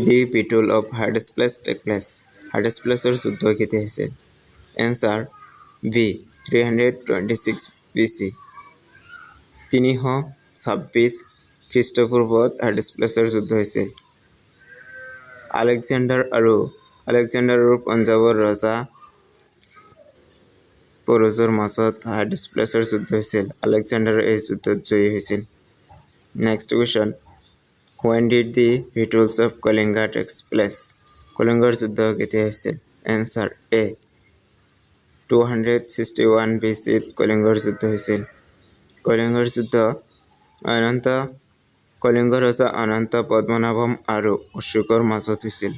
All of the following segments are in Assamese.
The battle of Hydaspes take place হাৰ্ডেছপ্লেছৰ যুদ্ধ কেতিয়া হৈছিল এনচাৰ বি 326 BC 326 খ্ৰীষ্টপূৰ্বত হাৰ্ডেছপ্লেছৰ যুদ্ধ হৈছিল আলেকজেণ্ডাৰ আৰু পঞ্জাৱৰ ৰজা পৰজৰ মাজত হাৰ্ডেছপ্লেছৰ যুদ্ধ হৈছিল আলেকজেণ্ডাৰ এই যুদ্ধত জয়ী হৈছিল next question When did the battles of Kalinga take place? কলিঙ্গৰ যুদ্ধ কেতিয়া হৈছিল এনসাৰ এ 261 BC কলিঙ্গৰ যুদ্ধ হৈছিল কলিঙ্গৰ যুদ্ধ কলিঙ্গ ৰজা অনন্ত পদ্মনাভম আৰু অশোকৰ মাজত হৈছিল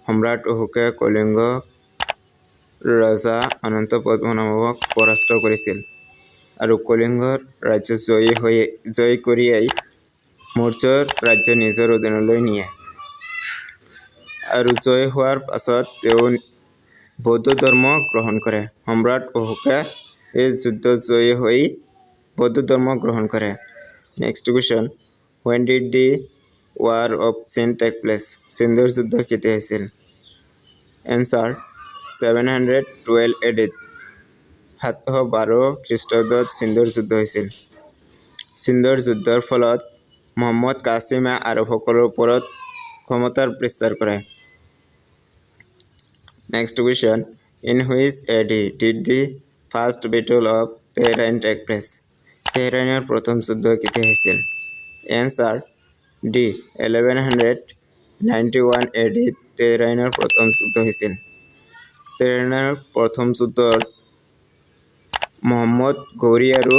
সম্ৰাট অশোকে কলিঙ্গ ৰজা অনন্ত পদ্মনাভক পৰাস্ত কৰিছিল আৰু কলিঙ্গৰ ৰাজ্য জয়ী কৰিয়াই মৌৰ্যৰ ৰাজ্য নিজৰ অধীনলৈ নিয়ে আৰু জয় হোৱাৰ পাছত তেওঁ বৌদ্ধ ধৰ্ম গ্ৰহণ কৰে সম্ৰাট অশোকে এই যুদ্ধত জয়ী হৈ বৌদ্ধ ধৰ্ম গ্ৰহণ কৰে next question When did the War of Sin take place? সিন্ধুৰ যুদ্ধ কেতিয়া হৈছিল এনসাৰ 712 AD 712 খ্ৰীষ্টাব্দত সিন্ধুৰ যুদ্ধ হৈছিল সিন্ধুৰ যুদ্ধৰ ফলত মোহাম্মদ কাছিমে আৰবসকলৰ ওপৰত ক্ষমতাৰ বিস্তাৰ কৰে next question In which AD did the first battle of Tehran take place? তেহৰানৰ প্ৰথম যুদ্ধ কেতিয়া হৈছিল এনসাৰ ডি 1191 AD তেহৰানৰ প্ৰথম যুদ্ধ হৈছিল তেহৰানৰ প্ৰথম যুদ্ধত মোহাম্মদ ঘৌৰী আৰু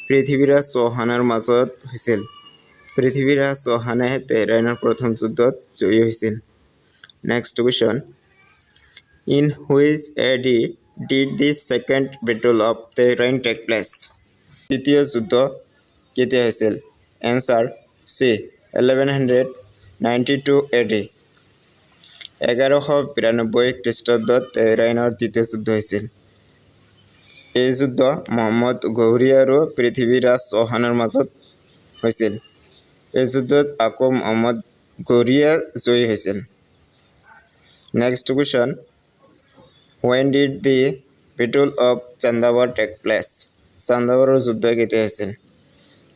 পৃথ্বীৰাজ চৌহানৰ মাজত হৈছিল পৃথ্বীৰাজ চৌহানে তেহৰানৰ প্ৰথম যুদ্ধত জয়ী হৈছিল next question In which AD did the second battle of Tehran take place? দ্বিতীয় যুদ্ধ কেতিয়া হৈছিল এনসাৰ সি 1192 AD 1192 খ্ৰীষ্টাব্দত তেহৰানৰ দ্বিতীয় যুদ্ধ হৈছিল এই যুদ্ধ মোহাম্মদ ঘৌৰী আৰু পৃথ্বীৰাজ চৌহানৰ মাজত হৈছিল এই যুদ্ধত আকৌ মোহাম্মদ ঘৌৰীয়ে জয়ী হৈছিল next question When did the Battle of Chandavar take place? চান্দাৱাৰৰ যুদ্ধ কেতিয়া হৈছিল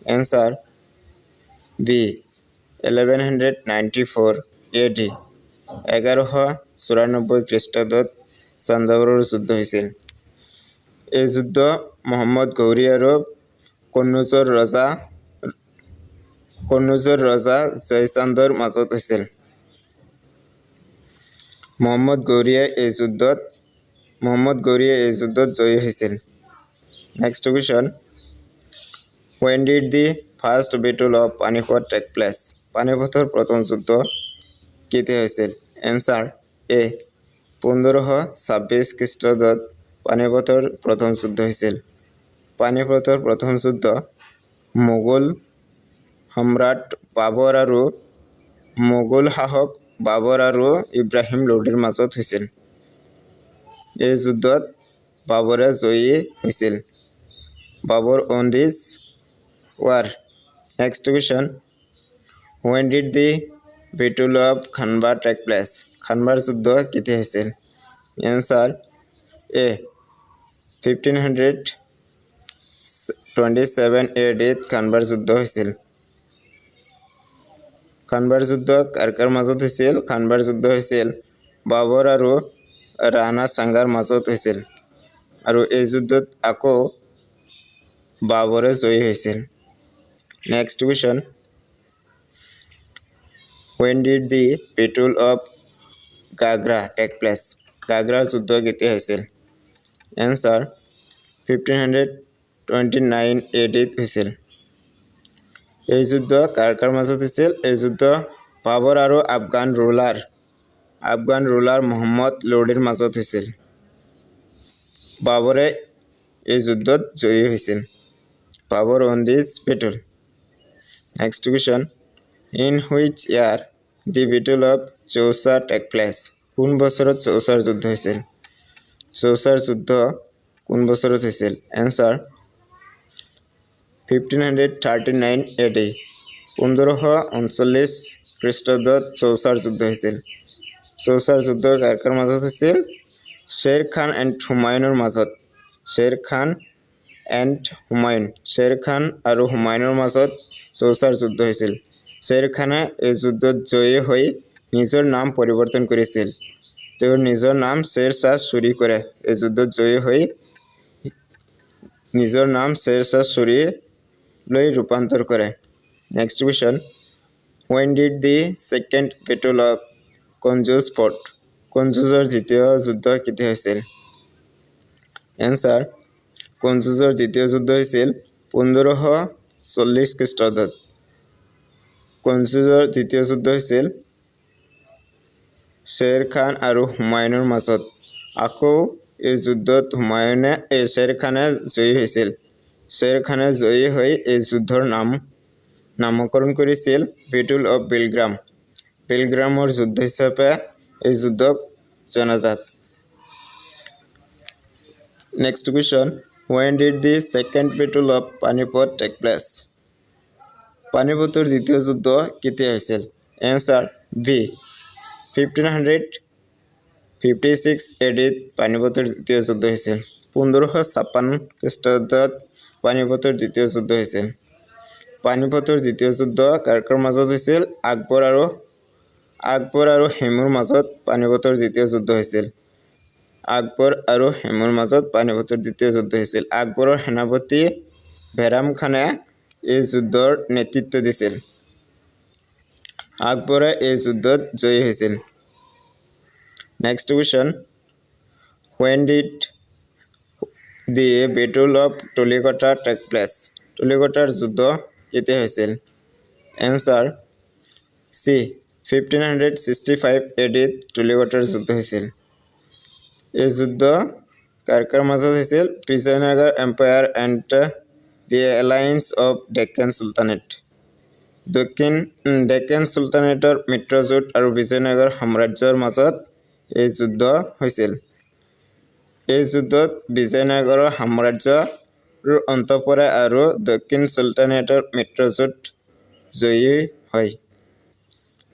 এনসাৰ বি 1194 AD 1194 খ্ৰীষ্টাব্দত চান্দাৱাৰৰ যুদ্ধ হৈছিল এই যুদ্ধ মোহাম্মদ ঘৌৰী আৰু কন্নুজৰ ৰজা জয়চান্দৰ মাজত হৈছিল মোহাম্মদ ঘৌৰীয়ে এই যুদ্ধত জয়ী হৈছিল next question When did the first battle of Panipat take place? পানিপথৰ প্ৰথম যুদ্ধ কেতিয়া হৈছিল এনসাৰ এ 1526 খ্ৰীষ্টাব্দত পানিপথৰ প্ৰথম যুদ্ধ হৈছিল পানিপথৰ প্ৰথম যুদ্ধ মোগল সম্ৰাট বাবৰ আৰু মোগল শাসক বাবৰ আৰু ইব্ৰাহিম লোডিৰ মাজত হৈছিল এই যুদ্ধত বাবৰে জয়ী হৈছিল বাবৰ on this war next question When did the battle of Khanbar take place? খানবাৰ যুদ্ধ কেতিয়া হৈছিল এনসাৰ এ 1527 AD খানবাৰ যুদ্ধ হৈছিল খানবাৰ যুদ্ধ কাৰ মাজত হৈছিল খানবাৰ যুদ্ধ হৈছিল বাবৰ আৰু ৰাণা সাংগাৰ মাজত হৈছিল আৰু এই যুদ্ধত আকৌ বাবৰে জয়ী হৈছিল next question When did the Battle of Gagra take place? গাগ্ৰাৰ যুদ্ধ কেতিয়া হৈছিল এনসাৰ 1529 AD হৈছিল এই যুদ্ধ কাৰ মাজত হৈছিল এই যুদ্ধ বাবৰ আৰু আফগান ৰুলাৰ মোহাম্মদ লোডিৰ মাজত হৈছিল বাবৰে এই যুদ্ধত জয়ী হৈছিল বাবৰ on this battle next question In which year the Battle of Chausa take place? কোন বছৰত চৌচাৰ যুদ্ধ হৈছিল চৌচাৰ যুদ্ধ কোন বছৰত হৈছিল এনসাৰ 1539 AD 1539 খ্ৰীষ্টাব্দত চৌচাৰ যুদ্ধ হৈছিল। চৌচাৰ যুদ্ধ কাৰ কাৰ মাজত হৈছিল? শ্বেৰ খান এণ্ড হুমায়ুনৰ মাজত। শ্বেৰ খান আৰু হুমায়ুনৰ মাজত চৌচাৰ যুদ্ধ হৈছিল। শ্বেৰ খানে এই যুদ্ধত জয়ী হৈ নিজৰ নাম পৰিৱৰ্তন কৰিছিল। তেওঁৰ নিজৰ নাম শ্বেৰ শ্বাহ চুৰি কৰে। এই যুদ্ধত জয়ী হৈ নিজৰ নাম শ্বেৰ শ্বাহ চুৰিলৈ ৰূপান্তৰ কৰে। Next question, when did the second battle of কনজুজ fought? কনজুজৰ দ্বিতীয় যুদ্ধ কেতিয়া হৈছিল? এনচাৰ, কনজুজৰ দ্বিতীয় যুদ্ধ হৈছিল 1540 খ্ৰীষ্টাব্দত। কনজুজৰ দ্বিতীয় যুদ্ধ হৈছিল শ্বেৰ খান আৰু হুমায়ুনৰ মাজত। আকৌ এই যুদ্ধত শ্বেৰ খানে জয়ী হৈছিল। শ্বেৰ খানে জয়ী হৈ এই যুদ্ধৰ নামকৰণ কৰিছিল বেটল অফ বেলগ্ৰাম। বেলগ্ৰামৰ যুদ্ধ হিচাপে এই যুদ্ধক জনাজাত। Next question, when did the second battle of Panipat take place? পানিপতৰ দ্বিতীয় যুদ্ধ কেতিয়া হৈছিল? এনচাৰ বি, 1556 AD-ত পানিপতৰ দ্বিতীয় যুদ্ধ হৈছিল। 1556 খ্ৰীষ্টাব্দত পানিপতৰ দ্বিতীয় যুদ্ধ হৈছিল। পানিপতৰ দ্বিতীয় যুদ্ধ কাৰ কাৰ মাজত হৈছিল? আকবৰ আৰু হেমুৰ মাজত পানিপতৰ দ্বিতীয় যুদ্ধ হৈছিল। আকবৰ আৰু হেমুৰ মাজত পানিপতৰ দ্বিতীয় যুদ্ধ হৈছিল। আকবৰৰ সেনাপতি বেৰাম খানে এই যুদ্ধৰ নেতৃত্ব দিছিল। আকবৰে এই যুদ্ধত জয়ী হৈছিল। Next question, when did the battle of টলিকটা take place? টলিকটাৰ যুদ্ধ কেতিয়া হৈছিল? এনচাৰ চি, 1565 AD-ত টলিকটাৰ যুদ্ধ হৈছিল। এই যুদ্ধ কাৰ কাৰ মাজত হৈছিল? Vijayanagar empire and the alliance of Deccan sultanate. Deccan চুলতানেটৰ মিত্ৰজোঁট আৰু বিজয়নগৰ সাম্ৰাজ্যৰ মাজত এই যুদ্ধ হৈছিল। এই যুদ্ধত বিজয়নগৰৰ সাম্ৰাজ্যৰ অন্ত পৰে আৰু দক্ষিণ চুলতানেটৰ মিত্ৰজোঁট জয়ী হয়।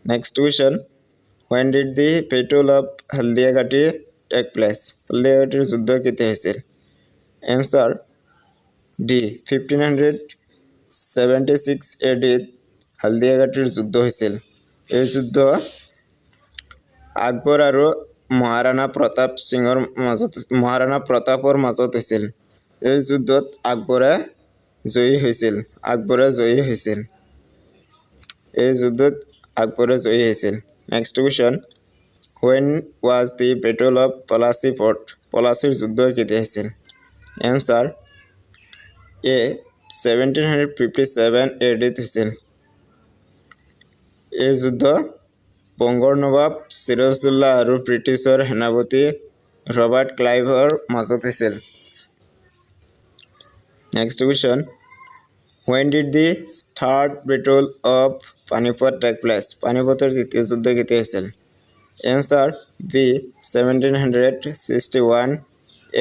Next question, when did the battle of হালদিয়াঘাটি take place? হালদিয়াঘাটিৰ যুদ্ধ কেতিয়া হৈছিল? এনচাৰ ডি, 1576 AD-ত হালদিয়াঘাটিৰ যুদ্ধ হৈছিল। এই যুদ্ধ আকবৰ আৰু মহাৰাণা প্ৰতাপৰ মাজত হৈছিল। এই যুদ্ধত আকবৰে জয়ী হৈছিল। Next question, when was the battle of Plassey fought? পলাচীৰ যুদ্ধ কেতিয়া হৈছিল? এনচাৰ এ, 1757 AD-ত হৈছিল। এই যুদ্ধ বংগৰ নৱাব চিৰাজউদ্দৌলা আৰু ব্ৰিটিছৰ সেনাপতি ৰবাৰ্ট ক্লাইভৰ মাজত হৈছিল। Next question, when did the third battle of Panipat take place? পানিপতৰ দ্বিতীয় যুদ্ধ কেতিয়া হৈছিল? এনচাৰ বি, 1761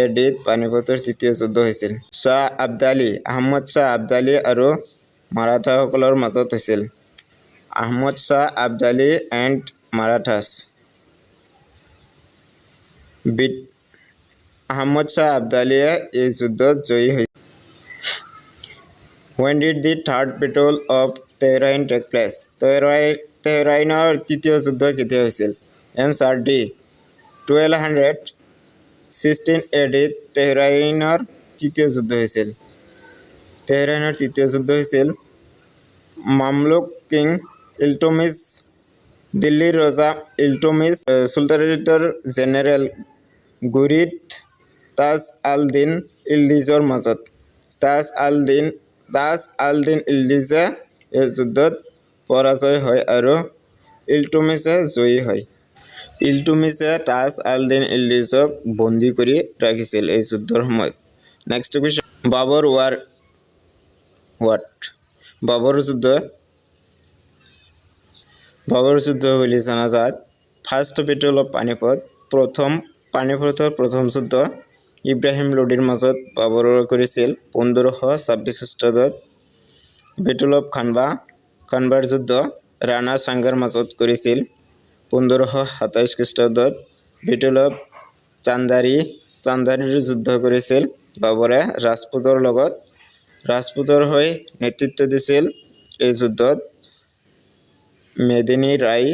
AD-ত পানিপতৰ তৃতীয় যুদ্ধ হৈছিল। আহমদ শ্বাহ আব্দালী আৰু মাৰাঠাসকলৰ মাজত হৈছিল। আহমদ শ্বাহ আব্দালী এণ্ড মাৰাঠাছ। আহমদ শ্বাহ আব্দালীয়ে এই যুদ্ধত জয়ী হৈছিল। when did the third battle of তেহৰাইন take place? তেহৰাইনৰ তৃতীয় যুদ্ধ কেতিয়া হৈছিল? এনচাৰ ডি, 1216 AD-ত তেহৰাইনৰ তৃতীয় যুদ্ধ হৈছিল। তেহৰাইনৰ তৃতীয় যুদ্ধ হৈছিল মামলুক কিং ইলটুমিছ, দিল্লীৰ ৰজা ইলটুমিছ, চুলতানেটৰ জেনেৰেল গুৰিদ তাজ আল-দিন ইলদিজৰ মাজত। তাজ আল-দিন ইলদিজে এই যুদ্ধত পৰাজয় হয় আৰু ইলটুমিছে জয়ী হয়। ইলটুমিছে তাজ আল-দিন ইলদিজক বন্দী কৰি ৰাখিছিল এই যুদ্ধৰ সময়ত। Next question, Babar war what? বাবৰ যুদ্ধ বুলি জনাজাত ফাৰ্ষ্ট বেটল অফ পানিপত। পানিপথৰ প্ৰথম যুদ্ধ ইব্ৰাহিম লোডিৰ মাজত বাবৰে কৰিছিল 1526 খ্ৰীষ্টাব্দত। বেটল অফ খানবাৰ যুদ্ধ ৰাণা সাংগাৰ মাজত কৰিছিল। 1527 খ্ৰীষ্টাব্দত বিটলভ চান্দাৰীৰ যুদ্ধ কৰিছিল বাবৰে ৰাজপুতৰ লগত। ৰাজপুতৰ হৈ নেতৃত্ব দিছিল এই যুদ্ধত মেদিনী ৰায়।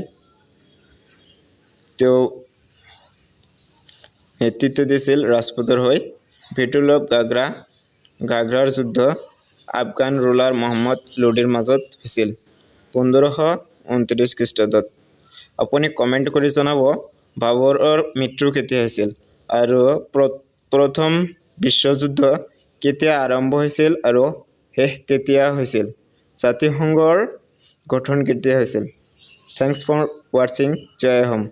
তেওঁ নেতৃত্ব দিছিল ৰাজপুতৰ হৈ। বিটলভ গাগ্ৰাৰ যুদ্ধ আফগান ৰুলাৰ মহম্মদ লোডীৰ মাজত হৈছিল 1529 খ্ৰীষ্টাব্দত। আপুনি কমেণ্ট কৰি জনাব বাবৰৰ মৃত্যু কেতিয়া হৈছিল আৰু প্ৰথম বিশ্বযুদ্ধ কেতিয়া আৰম্ভ হৈছিল আৰু শেষ কেতিয়া হৈছিল। জাতিসংঘৰ গঠন কেতিয়া হৈছিল। থেংকছ ফৰ ৱাচিং। জয় হোম।